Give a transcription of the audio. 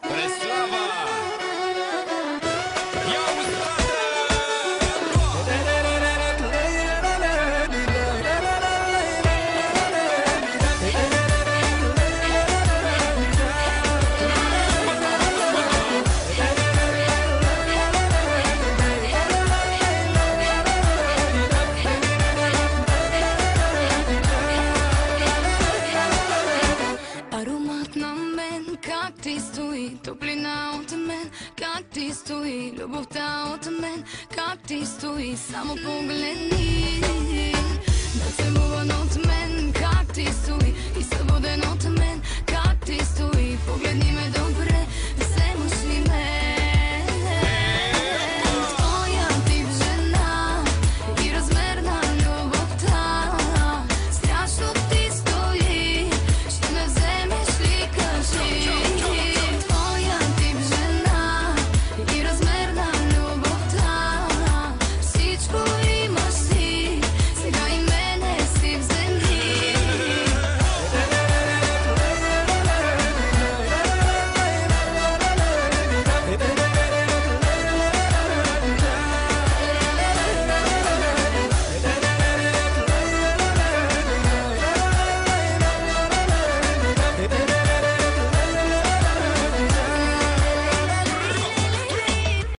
Preslava! Аромат на мен, как ти стои, топлина от мен, как ти стои, любовта от мен, как ти стои, само погледни, нацелуван от